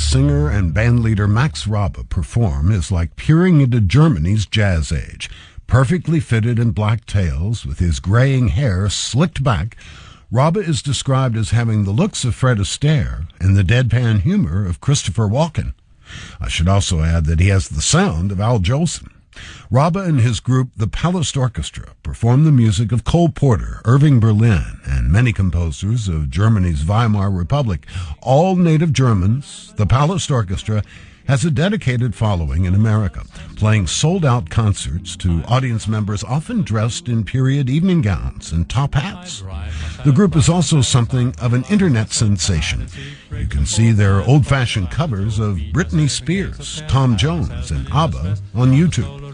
singer and bandleader Max Raabe perform is like peering into Germany's jazz age. Perfectly fitted in black tails, with his graying hair slicked back, Raabe is described as having the looks of Fred Astaire and the deadpan humor of Christopher Walken. I should also add that he has the sound of Al Jolson. Raabe and his group, the Palast Orchestra, perform the music of Cole Porter, Irving Berlin, and many composers of Germany's Weimar Republic. All native Germans, the Palast Orchestra has a dedicated following in America, playing sold-out concerts to audience members often dressed in period evening gowns and top hats. The group is also something of an internet sensation. You can see their old-fashioned covers of Britney Spears, Tom Jones, and ABBA on YouTube.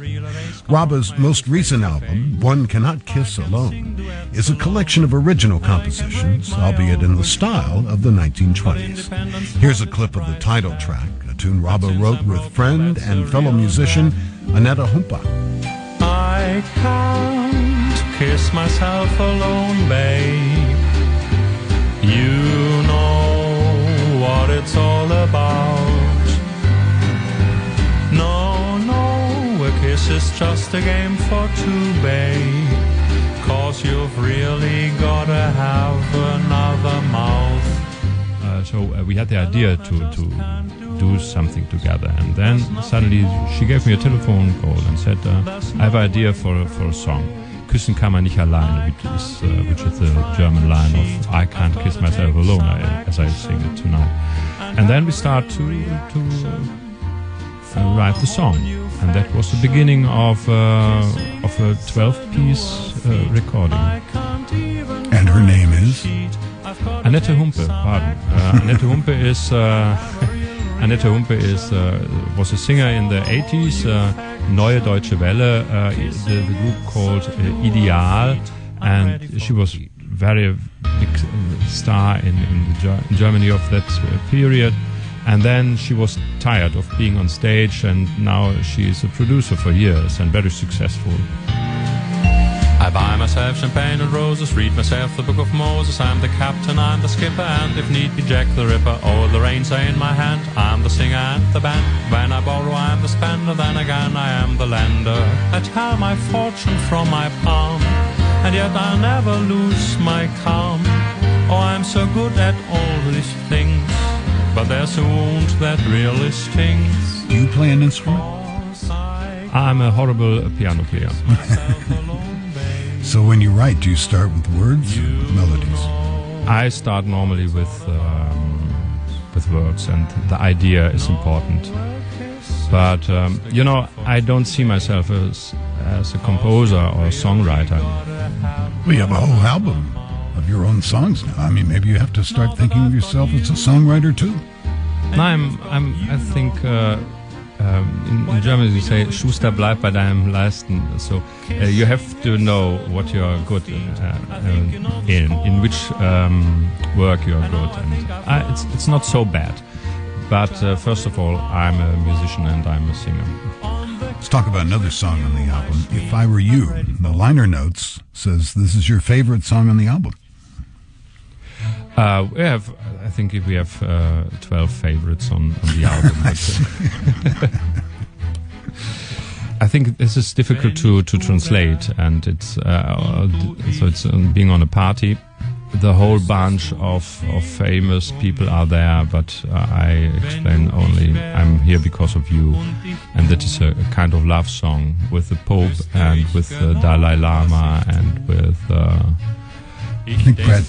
Raabe's most recent album, One Cannot Kiss Alone, is a collection of original compositions, albeit in the style of the 1920s. Here's a clip of the title track, a tune Raabe wrote with friend and fellow musician Annette Humpe. I can't kiss myself alone, babe. You know what it's all about. No, a kiss is just a game for two, babe. 'Cause you've really gotta have another mouth. So we had the idea to do something together, and then suddenly she gave me a telephone call and said, I have an idea for a song. Küssen kann man nicht allein, which is the German line of I can't kiss myself alone, as I sing it tonight. And then we start to write the song, and that was the beginning of a 12-piece recording. And her name is? Annette Humpe, pardon. Annette Humpe was a singer in the 80s, Neue Deutsche Welle, the group called Ideal, and she was very big star in Germany of that period. And then she was tired of being on stage, and now she is a producer for years and very successful. I buy myself champagne and roses, read myself the Book of Moses. I'm the captain, I'm the skipper, and if need be Jack the Ripper. All the reins are in my hand, I'm the singer and the band. When I borrow I'm the spender, then again I am the lender. I tell my fortune from my palm, and yet I never lose my calm. Oh, I'm so good at all these things, but there's a wound that really stings. Do you play an instrument? I'm a horrible piano player. So when you write, do you start with words or melodies? I start normally with words, and the idea is important. But I don't see myself as a composer or a songwriter. Well, you have a whole album of your own songs now. I mean, maybe you have to start thinking of yourself as a songwriter too. No, I think in Germany we say Schuster bleib bei deinem Leisten. So you have to know what you are good in which work you are good, and it's not so bad. But first of all, I'm a musician and I'm a singer. Let's talk about another song on the album, If I Were You. The liner notes says this is your favorite song on the album. I think we have 12 favorites on the album. I think this is difficult to translate, and it's being on a party. The whole bunch of famous people are there, but I explain only I'm here because of you, and that is a kind of love song with the Pope and with the Dalai Lama and with. I think Brad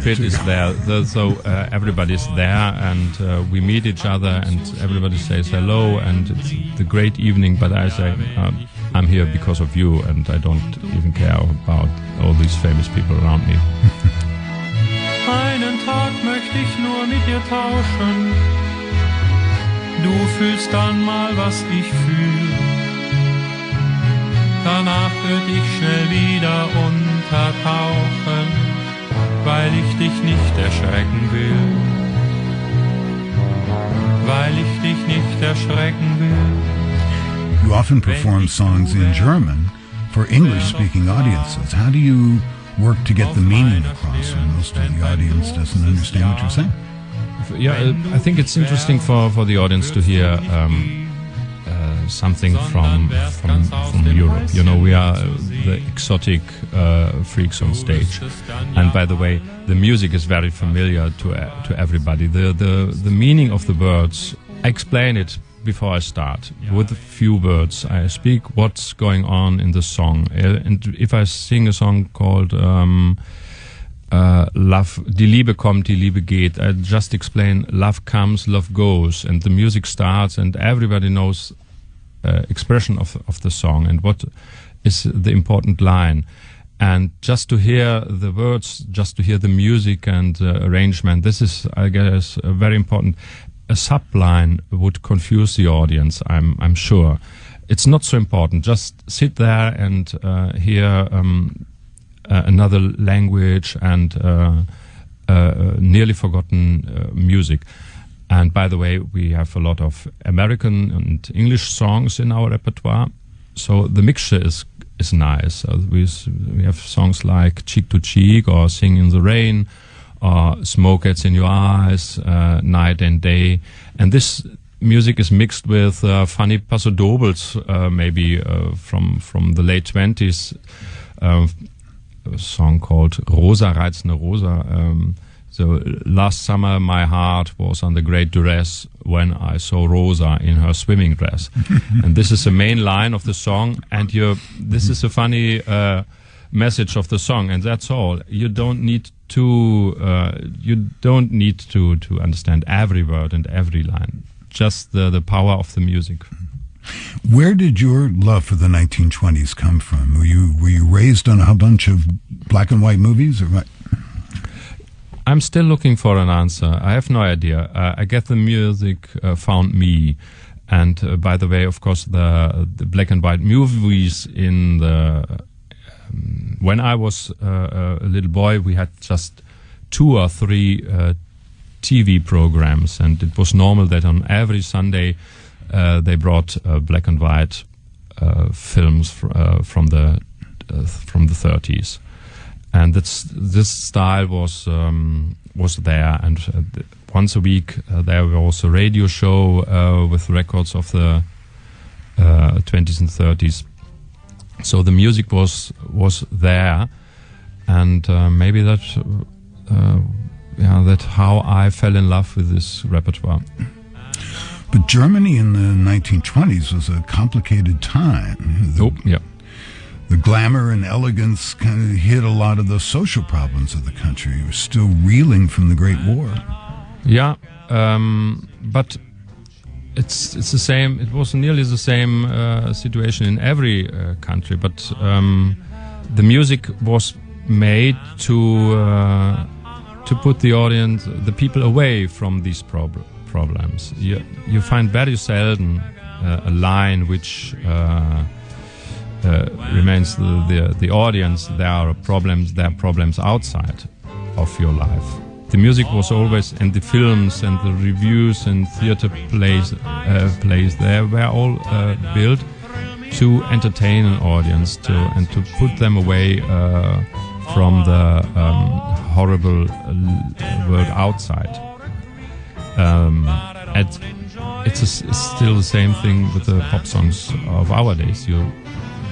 Pitt is there, so everybody's there, and we meet each other, and everybody says hello, and it's the great evening. But I say I'm here because of you, and I don't even care about all these famous people around me. Einen Tag möchte ich nur mit dir tauschen. Du fühlst dann mal, was ich fühl. Danach würd ich schnell wieder untertauchen, weil ich dich nicht erschrecken will. Weil ich dich nicht erschrecken will. You often perform songs in German for English-speaking audiences. How do you work to get the meaning across when most of the audience doesn't understand what you're saying? I think it's interesting for the audience to hear something from Europe. You know, we are the exotic freaks on stage, and by the way, the music is very familiar to everybody. The meaning of the words, I explain it before I start with a few words. I speak what's going on in the song, and if I sing a song called Love, Die Liebe kommt, die Liebe geht, I just explain love comes, love goes, and the music starts, and everybody knows expression of the song and what is the important line. And just to hear the words, just to hear the music and arrangement, this is, I guess, very important. A subline would confuse the audience, I'm sure. It's not so important. Just sit there and hear another language and nearly forgotten music. And by the way, we have a lot of American and English songs in our repertoire, so the mixture is nice. We have songs like Cheek to Cheek or Sing in the Rain or Smoke Gets in Your Eyes, Night and Day. And this music is mixed with funny paso dobles, maybe from the late 20s, a song called Rosa Reizende Rosa. So last summer my heart was under great duress when I saw Rosa in her swimming dress. And this is the main line of the song, and this is a funny message of the song, and that's all. You don't need to understand every word and every line. Just the power of the music. Where did your love for the 1920s come from? Were you raised on a bunch of black and white movies, or what? I'm still looking for an answer. I have no idea. I guess the music found me. And by the way, of course, the black and white movies in the when I was a little boy, we had just 2 or 3 TV programs, and it was normal that on every Sunday they brought black and white films from the 30s. And this style was there, and once a week there was a radio show with records of the 20s and 30s. So the music was there, and maybe that's how I fell in love with this repertoire. But Germany in the 1920s was a complicated time. The glamour and elegance kind of hid a lot of the social problems of the country. It was still reeling from the Great War. Yeah, but it's the same. It was nearly the same situation in every country. But the music was made to put the audience, the people, away from these problems. You find very seldom a line which remains the audience. There are problems outside of your life. The music was always, and the films and the reviews and theater plays there were all built to entertain an audience and to put them away from the horrible world outside. And it's still the same thing with the pop songs of our days.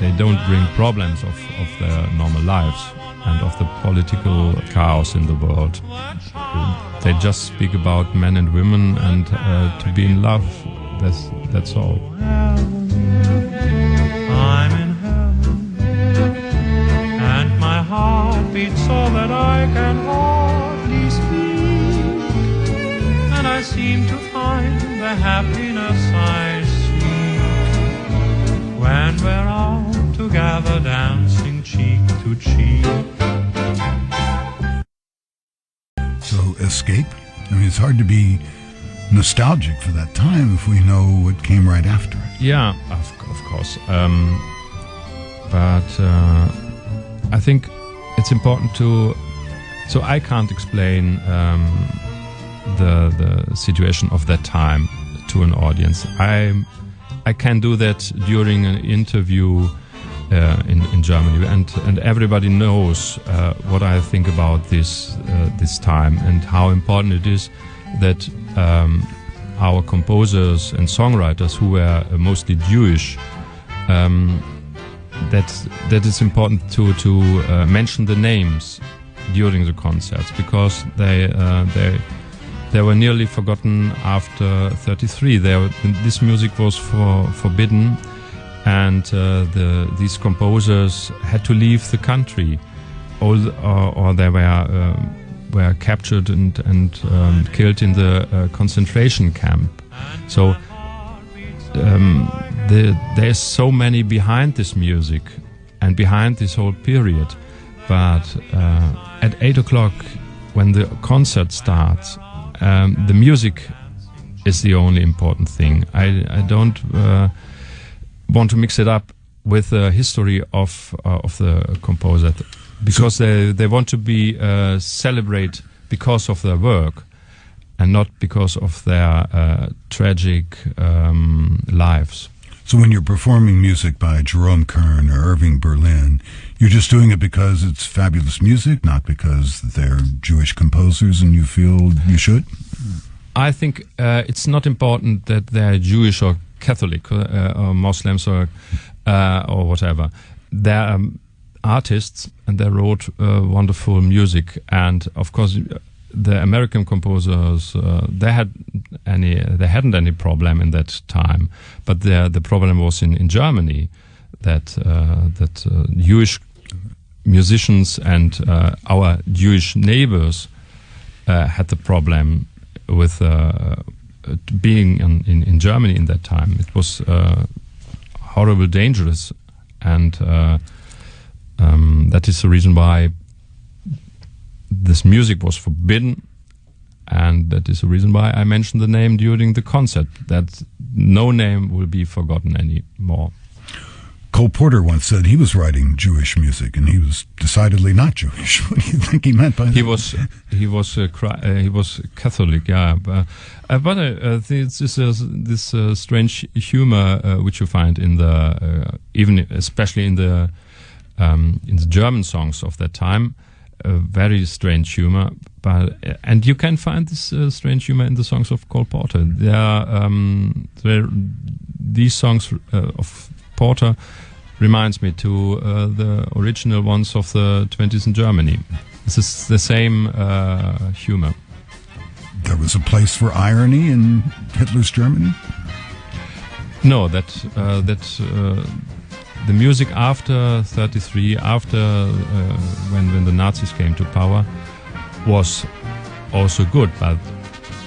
They don't bring problems of their normal lives and of the political chaos in the world. They just speak about men and women and to be in love. That's all. I'm in heaven, and my heart beats so that I can hardly speak, and I seem to find the happiness I seek when we're all together dancing cheek to cheek. So escape? I mean, it's hard to be nostalgic for that time if we know what came right after it. Yeah, of course. But I think it's important to... So I can't explain the situation of that time to an audience. I can do that during an interview in Germany, and everybody knows what I think about this time and how important it is that our composers and songwriters, who were mostly Jewish, that it's important to mention the names during the concerts, because they were nearly forgotten after 1933. This music was forbidden, and these composers had to leave the country, or they were captured and killed in the concentration camp. So there's so many behind this music and behind this whole period. But at 8 o'clock, when the concert starts, the music is the only important thing. I don't want to mix it up with the history of the composer, because they want to be celebrate because of their work and not because of their tragic lives. So when you're performing music by Jerome Kern or Irving Berlin, you're just doing it because it's fabulous music, not because they're Jewish composers and you feel you should? I think it's not important that they're Jewish or Catholic or Muslims or whatever. They're artists and they wrote wonderful music. And of course, the American composers, they hadn't any problem in that time, but the problem was in Germany, that Jewish musicians and our Jewish neighbors had the problem with being in Germany in that time. It was horrible, dangerous, and that is the reason why this music was forbidden, and that is the reason why I mentioned the name during the concert, that no name will be forgotten anymore. Cole Porter once said he was writing Jewish music, and he was decidedly not Jewish. What do you think he meant by that? He was Catholic, yeah. But this strange humor which you find in the even especially in the German songs of that time. Very strange humor, and you can find this strange humor in the songs of Cole Porter. These songs of Porter reminds me to the original ones of the 20s in Germany. This is the same humor. There was a place for irony in Hitler's Germany? No, the music after 1933, after when the Nazis came to power, was also good, but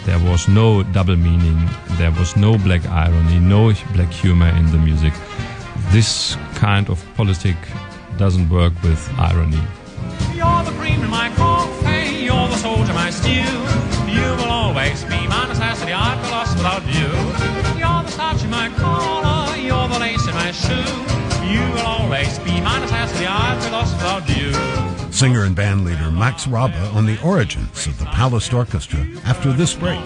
there was no double meaning, there was no black irony, no black humor in the music. This kind of politic doesn't work with irony. You're the cream in my coffee, you're the salt in my stew. You will always be my necessity, I'd be lost without you. You're the starch in my collar, you're the lace in my shoe. You will always be my necessity, I'd be lost without you. Singer and band leader Max Raabe on the origins of the Palast Orchestra after this break.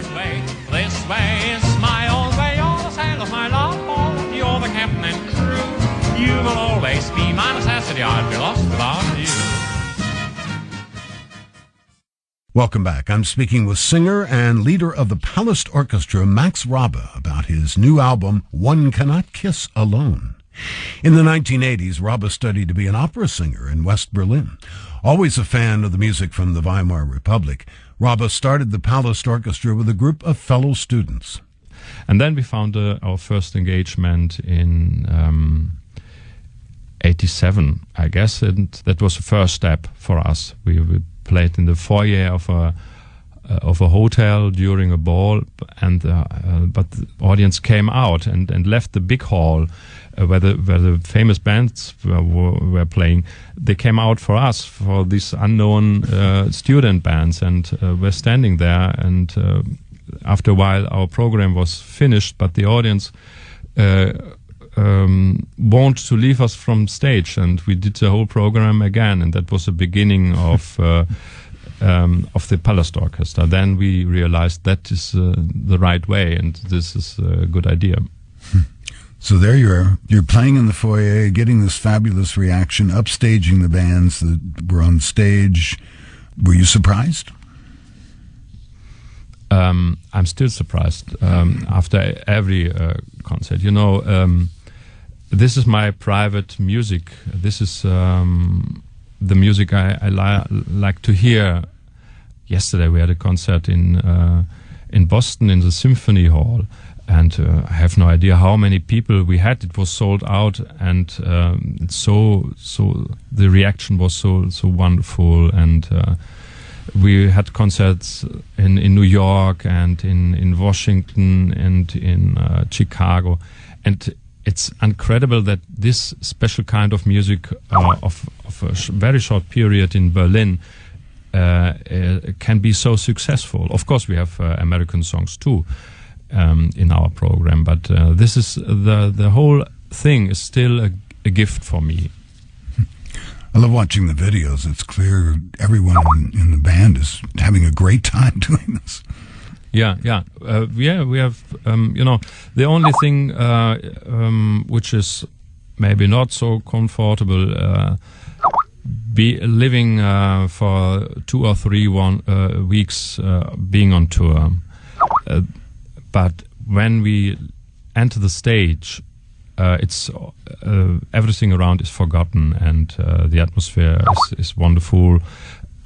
This way is my old way, you're the sail of my love boat, you're the captain and crew. You will always be my necessity, I'd be lost without you. Welcome back. I'm speaking with singer and leader of the Palast Orchestra, Max Raabe, about his new album, One Cannot Kiss Alone. In the 1980s, Raabe studied to be an opera singer in West Berlin. Always a fan of the music from the Weimar Republic, Raabe started the Palast Orchestra with a group of fellow students. And then we found our first engagement in 1987, I guess, and that was the first step for us. We played in the foyer of a hotel during a ball, and but the audience came out and left the big hall where the famous bands were playing. They came out for us, for these unknown student bands, and were standing there. And after a while, our program was finished, but the audience wanted to leave us from stage, and we did the whole program again, and that was the beginning of the Palast Orchestra. Then we realized that is the right way, and this is a good idea. So there you're playing in the foyer, getting this fabulous reaction, upstaging the bands that were on stage. Were you surprised? I'm still surprised after every concert. You know, this is my private music. This is the music I like to hear. Yesterday we had a concert in Boston in the Symphony Hall, and I have no idea how many people we had. It was sold out, and so the reaction was so wonderful. And we had concerts in New York and in Washington and in Chicago, and it's incredible that this special kind of music of a very short period in Berlin can be so successful. Of course, we have American songs too in our program, but this is the whole thing is still a gift for me. I love watching the videos. It's clear everyone in the band is having a great time doing this. Yeah. We have, the only thing which is maybe not so comfortable, be living for 2 or 3 weeks being on tour. But when we enter the stage, it's everything around is forgotten, and the atmosphere is wonderful.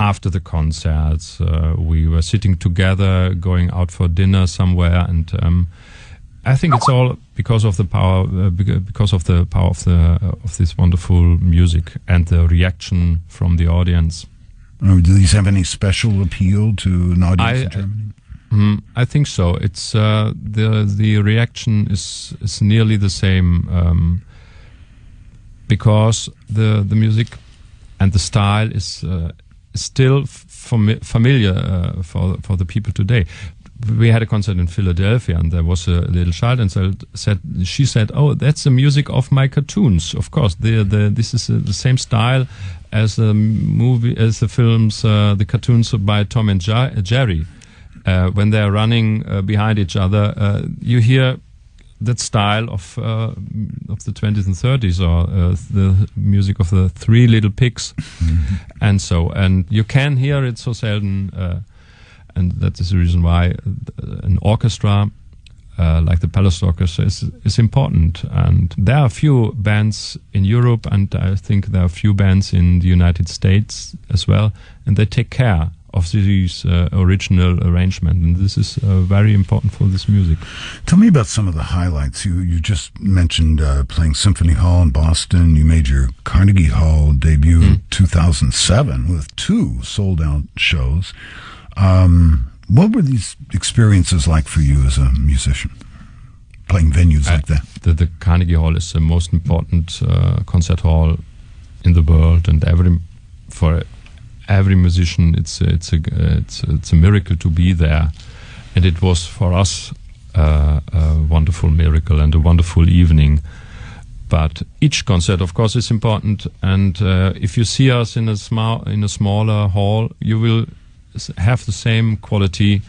After the concerts, we were sitting together, going out for dinner somewhere, and I think it's all because of the power, of this wonderful music and the reaction from the audience. Do these have any special appeal to an audience in Germany? I think so. It's the reaction is nearly the same because the music and the style is still familiar for the people today. We had a concert in Philadelphia, and there was a little child, and she said, "Oh, that's the music of my cartoons." Of course, this is the same style as the films, the cartoons by Tom and Jerry. When they're running behind each other, you hear that style of the 20s and 30s, or the music of the Three Little Pigs, and you can hear it so seldom, and that is the reason why an orchestra like the Palast Orchester is important. And there are a few bands in Europe, and I think there are a few bands in the United States as well, and they take care of these original arrangement, and this is very important for this music. Tell me about some of the highlights. You just mentioned playing Symphony Hall in Boston. You made your Carnegie Hall debut in 2007 with 2 sold-out shows. What were these experiences like for you as a musician, playing venues like that? The Carnegie Hall is the most important concert hall in the world, and for every musician, it's a miracle to be there, and it was for us a wonderful miracle and a wonderful evening. But each concert, of course, is important, and if you see us in a smaller hall, you will have the same quality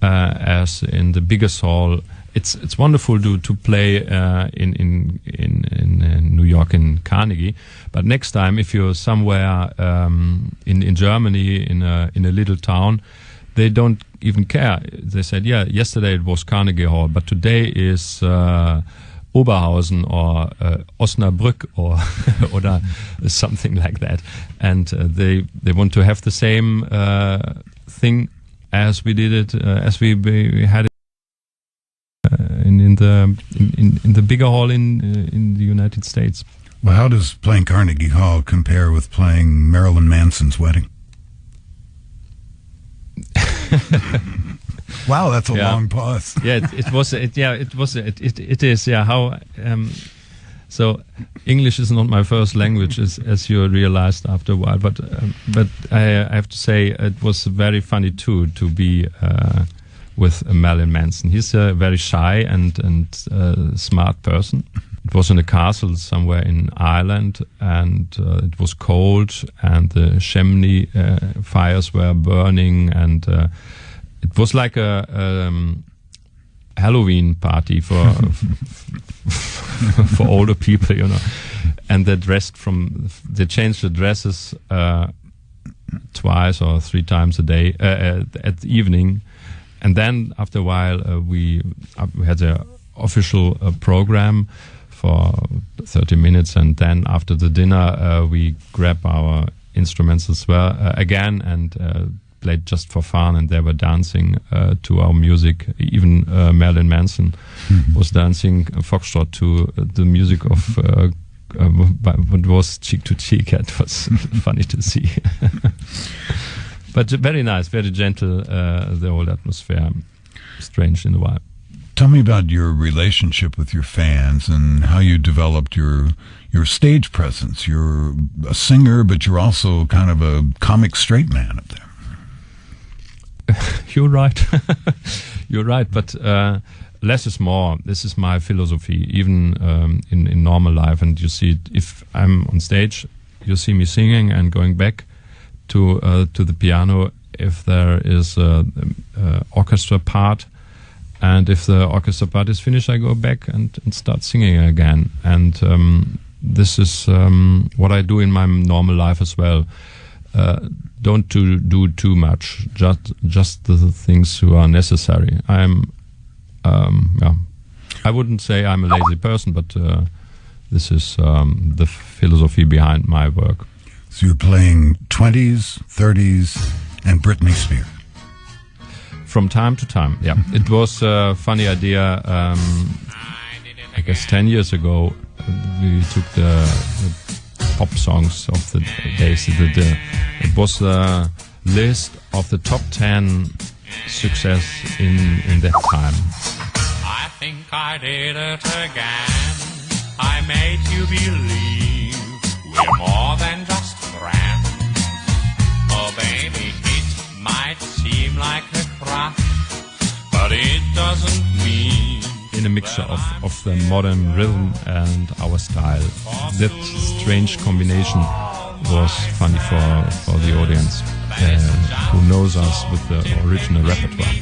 as in the biggest hall. It's wonderful to play in New York in Carnegie, but next time if you're somewhere in Germany in a little town, they don't even care. They said, yeah, yesterday it was Carnegie Hall, but today is Oberhausen or Osnabrück or something like that, and they want to have the same thing as we did it, as we had it in the bigger hall in the United States. Well, how does playing Carnegie Hall compare with playing Marilyn Manson's wedding? Wow, that's a long pause. Yeah, it is. Yeah, how? So English is not my first language, as you realized after a while. But I have to say it was very funny too to be with Marilyn Manson. He's a very shy and smart person. It was in a castle somewhere in Ireland, and it was cold, and the chimney fires were burning, and it was like a Halloween party for for older people, you know. And they changed the dresses twice or 3 times a day at the evening. And then after a while, we had an official program for 30 minutes, and then after the dinner, we grabbed our instruments as well again and played just for fun, and they were dancing to our music. Even Marilyn Manson was dancing foxtrot to the music of what was Cheek to Cheek. It was funny to see. But very nice, very gentle, the whole atmosphere. Strange in a while. Tell me about your relationship with your fans and how you developed your stage presence. You're a singer, but you're also kind of a comic straight man up there. You're right. You're right, but less is more. This is my philosophy, even in normal life. And you see, if I'm on stage, you see me singing and going back to the piano if there is a orchestra part, and if the orchestra part is finished, I go back and start singing again. And this is what I do in my normal life as well. Don't do too much. Just the things who are necessary. I wouldn't say I'm a lazy person, but this is the philosophy behind my work. So you're playing 20s, 30s, and Britney Spears. From time to time, yeah. It was a funny idea. I guess 10 years ago, we took the pop songs of the days. It was a list of the top 10 success in that time. I think I did it again. I made you believe we're more than just friends. Oh baby, it might seem like a crush, but it doesn't mean. In a mixture of the modern rhythm and our style. That strange combination was funny for the audience who knows us with the original repertoire.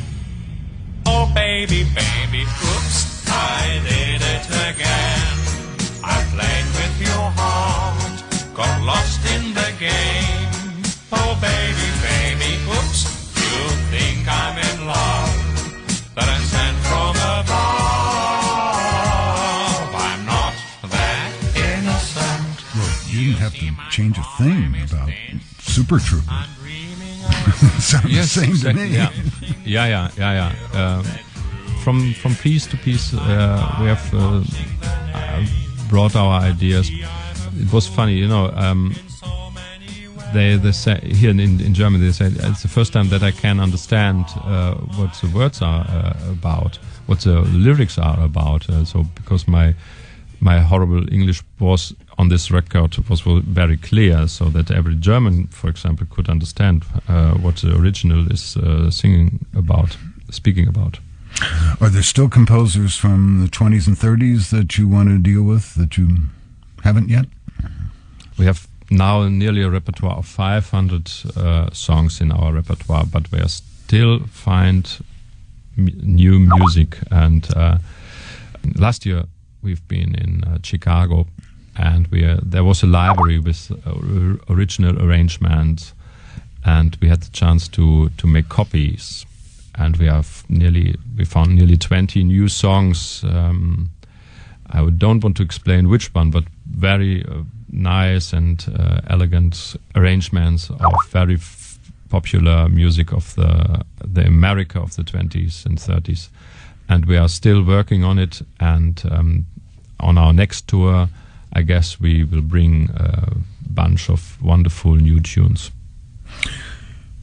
Oh baby, baby, oops, I did it again. I played with your heart, got lost in the game. Oh baby, baby, oops, you think I'm in love, that I'm sent from above. I'm not that innocent. Well, you didn't have to change a thing about Super Trooper. Sounds the same to me. Yeah. From piece to piece, we have brought our ideas. It was funny, they say here in Germany, they say it's the first time that I can understand what the words are about, what the lyrics are about. So because my horrible English was on this record was very clear, so that every German, for example, could understand what the original is speaking about. Are there still composers from the 20s and 30s that you want to deal with that you haven't yet? We have now nearly a repertoire of 500 songs in our repertoire, but we are still find new music. And last year we've been in Chicago, and there was a library with original arrangements, and we had the chance to make copies. And we found nearly 20 new songs. I don't want to explain which one, but very nice and elegant arrangements of very popular music of the America of the 20s and 30s. And we are still working on it. And on our next tour, I guess we will bring a bunch of wonderful new tunes.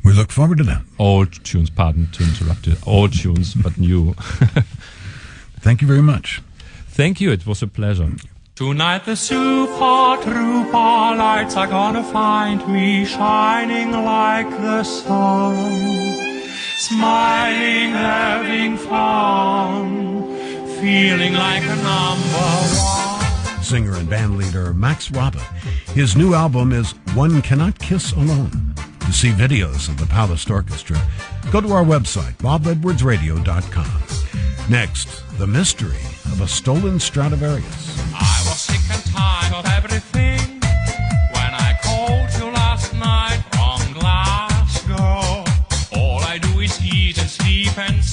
We look forward to that. Old tunes, pardon to interrupt you. Old tunes, but new. Thank you very much. Thank you. It was a pleasure. Tonight the super trooper lights are gonna find me shining like the sun, smiling, having fun, feeling like a number one. Singer and bandleader Max Raabe. His new album is One Cannot Kiss Alone. To see videos of the Palast Orchestra, go to our website, bobedwardsradio.com. Next, the mystery of a stolen Stradivarius. I was sick and tired of everything when I called you last night from Glasgow. All I do is eat and sleep and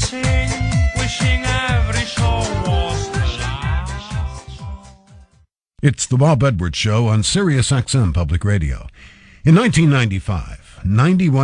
It's the Bob Edwards Show on Sirius XM Public Radio. In 1995, 91